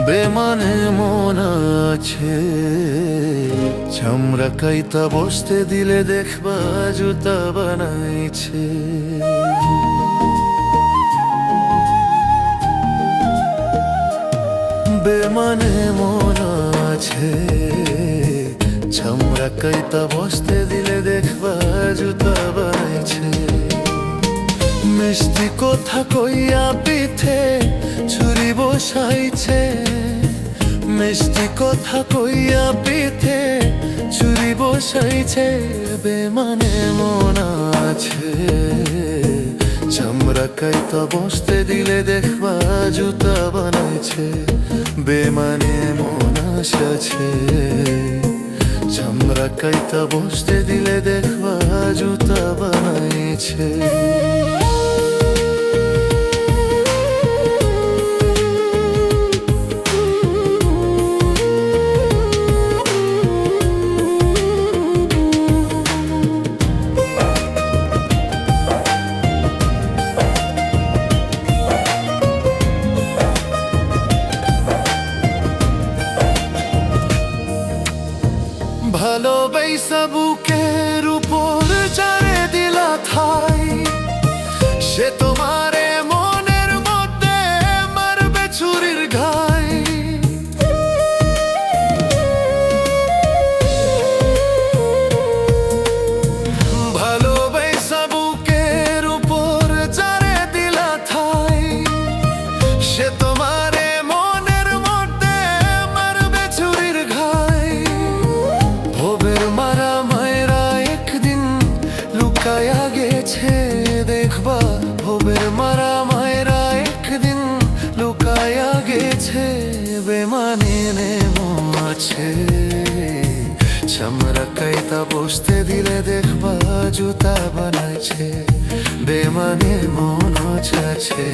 বেমানে মন আছে, চামড়া কাইতা বসতে দিলে দেখবা জুতা বানাইছে। বেমানে মন আছে, চামড়া কাইতা বসতে দিলে দেখবা জুতা বানাইছে। মিষ্টি কথা কইয়া পিঠে ছুরি বসাইছে, মিষ্টি কথা কইয়া পিঠে ছুরি বসাইছে। বেমানে মন আছে, চামড়া কাইতা বসতে দিলে দেখবা জুতা বানাইছে। বেমানে মন আছে, চামড়া কাইতা বসতে দিলে দেখবা জুতা বানাইছে। ভালোবাসা বুকের উপর যারে দিলা ঠাই, সে তোমারে মনের মধ্যে মারবে ছুরির ঘাই। ভালোবাসা বুকের উপর যারে দিলা ঠাই, সে তোমারে মনের মধ্যে মারবে ছুরির ঘাই। ভবের মারা মায়েরা একদিন লুকায়া গেছে দেখবা, ভবের মারা মায়েরা একদিন লুকায়া গেছে। বেমানে মন আছে, চামড়া কাইতা বসতে দিলে দেখবা জুতা বানাইছে। বেমানে মন আছে,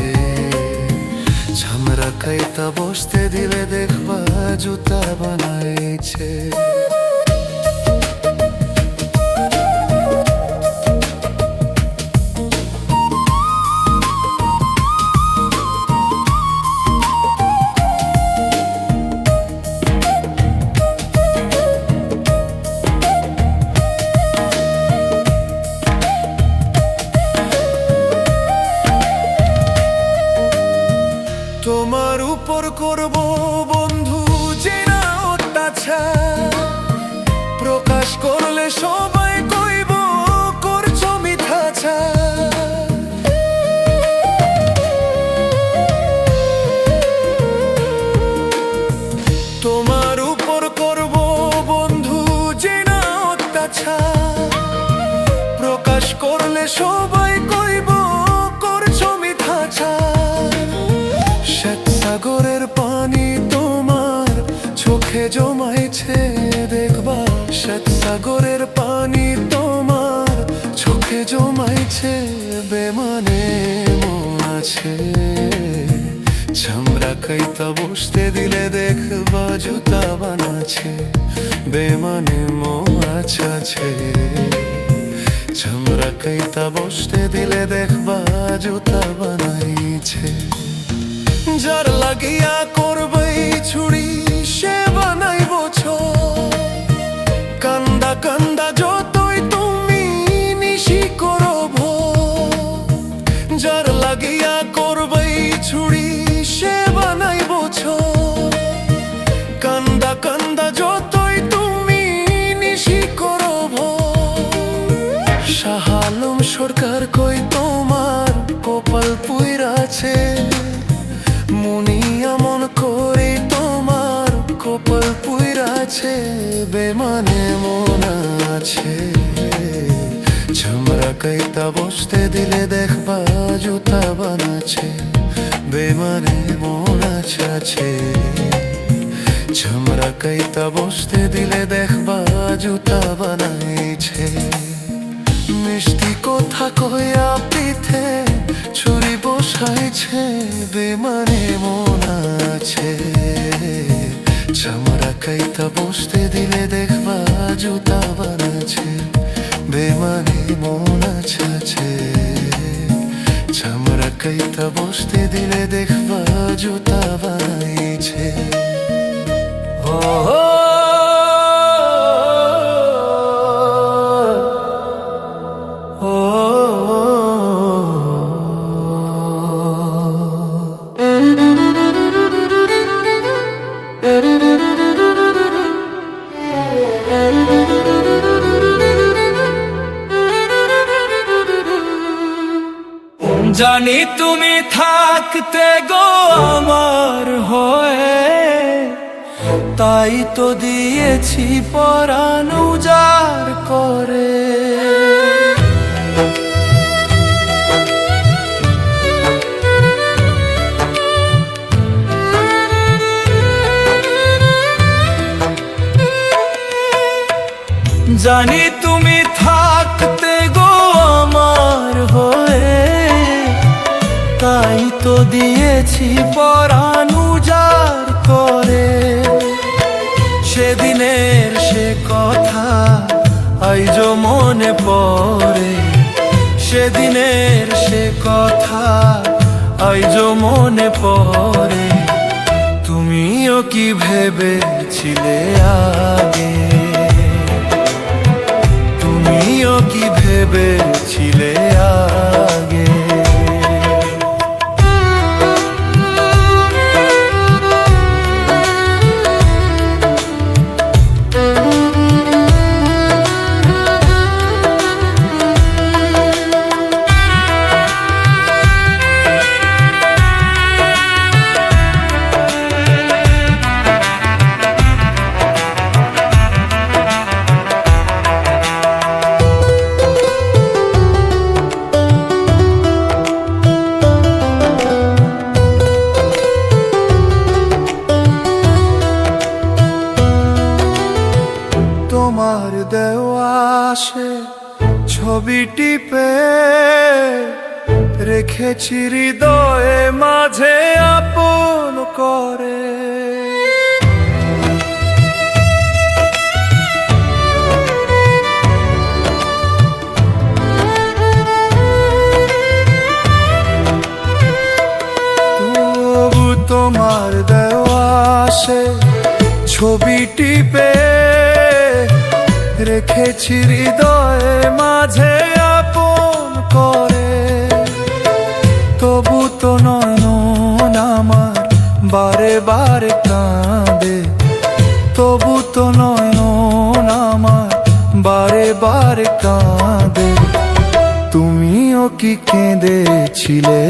চামড়া কাইতা বসতে দিলে দেখবা জুতা বানাইছে। তোমার উপর করব বন্ধু যে না অত্যাচার, প্রকাশ করলে সবাই কইব করছো মিথ্যাচার। তোমার উপর করব বন্ধু যে না অত্যাচার, প্রকাশ করলে সবাই কইব করছো মিথ্যাচার। সাগরের পানি তোমার চোখে জমাইছে দেখবা, সাগরের পানি তোমার চোখে জমাইছে। বেমানে মন আছে, চামড়া কাইতা বসতে দিলে দেখবা জুতা বানাচ্ছে। বেমানে মন আছে, চামড়া কাইতা বসতে দিলে দেখবা জুতা বানাইছে। যার লাগিয়া করবে ছুরি সে বানাইব ছর, কান্দা কান্দা যতই তুমি নিশি করব। যার লাগিয়া করবে ছুরি সে বানাইব ছর, কান্দা কান্দা যতই তুমি নিশি করব। শাহ আলম সরকার কই তোমার কপাল পুইরাছে, মুনি এমন করে তোমার কপাল পুইরাছে। বেমানে মন আছে, চামড়া কাইতা বসতে দিলে দেখবা জুতা বানাচ্ছে। বেমানে মন আছে, চামড়া কাইতা বসতে দিলে দেখবা জুতা বানাইছে। মিষ্টি কথা কইয়া পিঠে ছুরি বসাইছে। বেমানে মন আছে, চামড়া কাইতা বসতে দিলে দেখবা জুতা বানাচ্ছে। বেমানে মন আছে, চামড়া কাইতা বসতে দিলে দেখবা জুতা বানাইছে। ও জানি তুমি থাকতে গো আমার হয়ে, তাই তো দিয়েছি পরাণ উজাড় করে। জানি তুমি থাকতে গো আমার হয়ে, তাই তো দিয়েছি পরাণ উজাড় করে। সেদিনের সে কথা আইজো মনে পড়ে, সেদিনের সে কথা আইজো মনে পড়ে। তুমিও কি ভেবেছিলে আগে, তুমিও কি ভেবেছিলে আগে। তোমার দেওয়া সে ছবি টিপে রেখেছি হৃদয়ে মাঝে আপন করে। তবু তোমার দেওয়া সে ছবি টিপে রেখেছি হৃদয়ে মাঝে আপন করে। তবু তো নয়ন আমার বারে বারে কাঁদে, তবু তো নয়ন আমার বারে বারে কাঁদে। তুমিও কি কেঁদেছিলে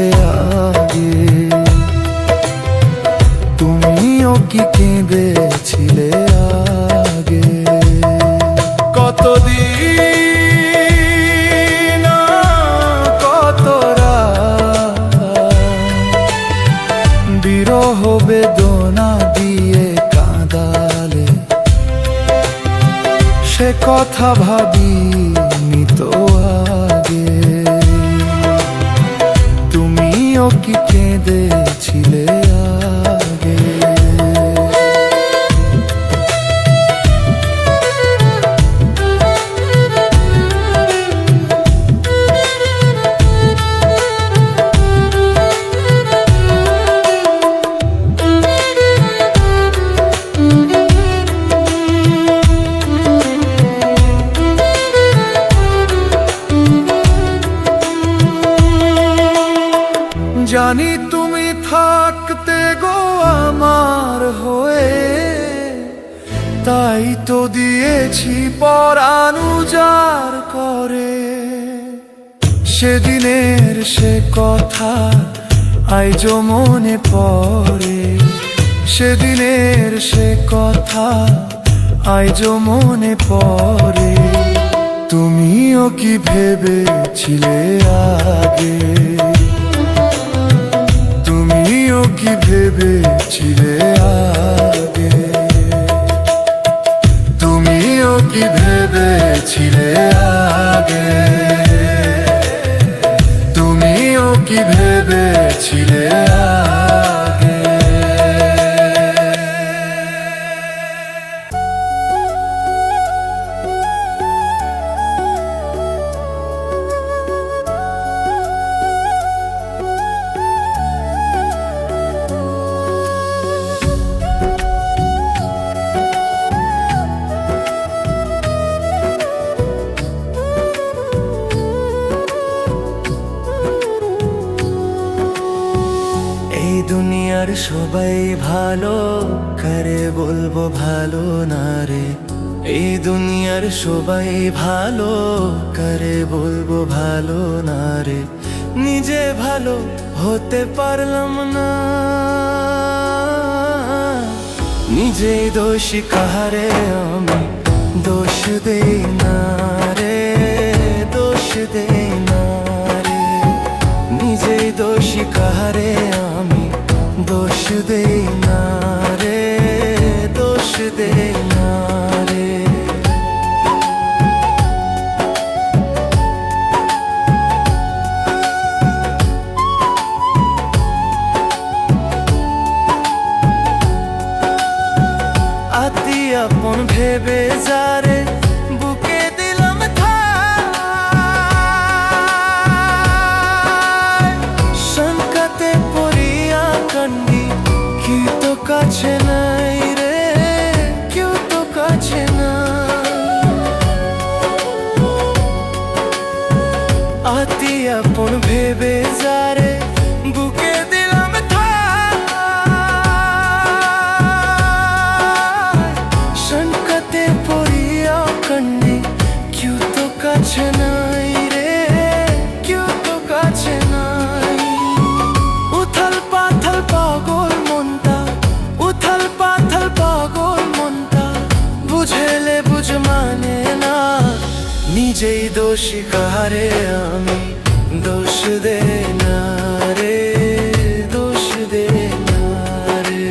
আগে, তুমিও কি কেঁদেছিলে আগে। কতদিন কত রাত বিরহ বেদনা দিয়ে কাঁদালে, সে কথা ভাবিনি তো আগে। তুমিও কি কেঁদেছিলে আগে। জানি তুমি থাকতে গো আমার হয়ে, তাই তো দিয়েছি পরাণ উজাড় করে। সেদিনের সে কথা আইজো মনে পড়ে, সেদিনের সে কথা আইজো মনে পড়ে। তুমিও কি ভেবেছিলে আগে, তুমিও কি ভেবেছিলে আগে, তুমিও কি ভেবেছিলে আগে, তুমিও কি ভেবেছিলে আগে। সবাই ভালো, কারে বলবো ভালো না রে। এই দুনিয়ার সবাই ভালো, কারে বলবো ভালো না রে। নিজে ভালো হতে পারলাম না, নিজেই দোষী কাহারে আমি দোষ দেই না রে, দোষ দেই না রে। নিজেই দোষী কাহারে আমি দোষ দেই না রে, দোষ দেই না রে। আতি আপন ভেবে যারে বুকে দিলাম ঠাই, শঙ্কাতে পড়িয়া কান্দি, কেউ তো কাছে নাই রে, কেউ তো কাছে নাই। আতি আপন ভেবে যারে বুকে দিলাম ঠাই, শঙ্কাতে পড়িয়া কান্দি, কেউ তো কাছে নাই রে, কেউ তো কাছে নাই। উথাল পাথাল পাগল মনটা, উথাল পাথাল পাগল মনটা, বুঝেলে বুঝ মানে না। নিজেই দোষী কাহারে আমি দোষ দে না রে, দোষ দে না রে।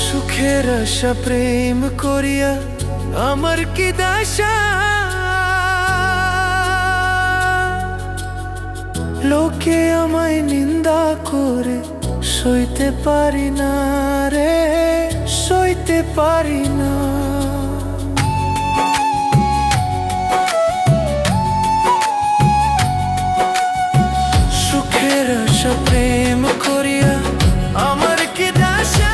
সুখের আশা প্রেম করিয়া আমার কি দশা, লোকে আমায় নিন্দা করে সইতে পারি না রে, সইতে পারি না। সুখের আশা প্রেম করিয়া আমার কি দশা,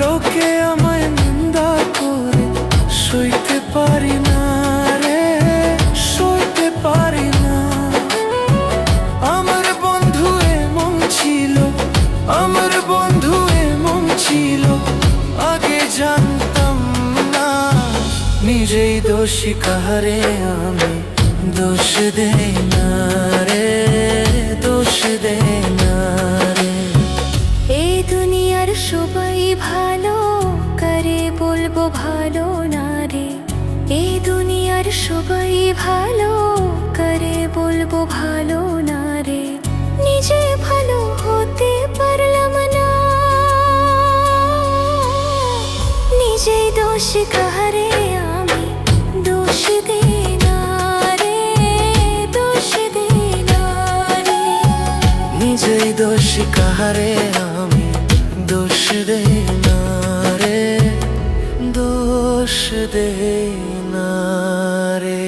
লোকে আমায় নিন্দা করে সইতে পারি না রে, সইতে পারি না। আমার বন্ধু এমন ছিল, আমার বন্ধু এমন ছিল, আগে জানতাম না। নিজেই দোষী কাহারে আমি দোষ দেই না রে, দোষ দেই না রে। এই দুনিয়ার সবাই ভালো, কারে বলবো ভালো না রে। এই দুনিয়ার সবাই ভালো, কারে বলবো ভালো না রে। নিজে ভালো হতে পারলাম না, নিজেই দোষ কাহারে আমি দোষ দেই না রে, দোষ দেই না রে। নিজেই দোষী কাহারে আমি দোষ দেই না রে, দোষ দেই না রে।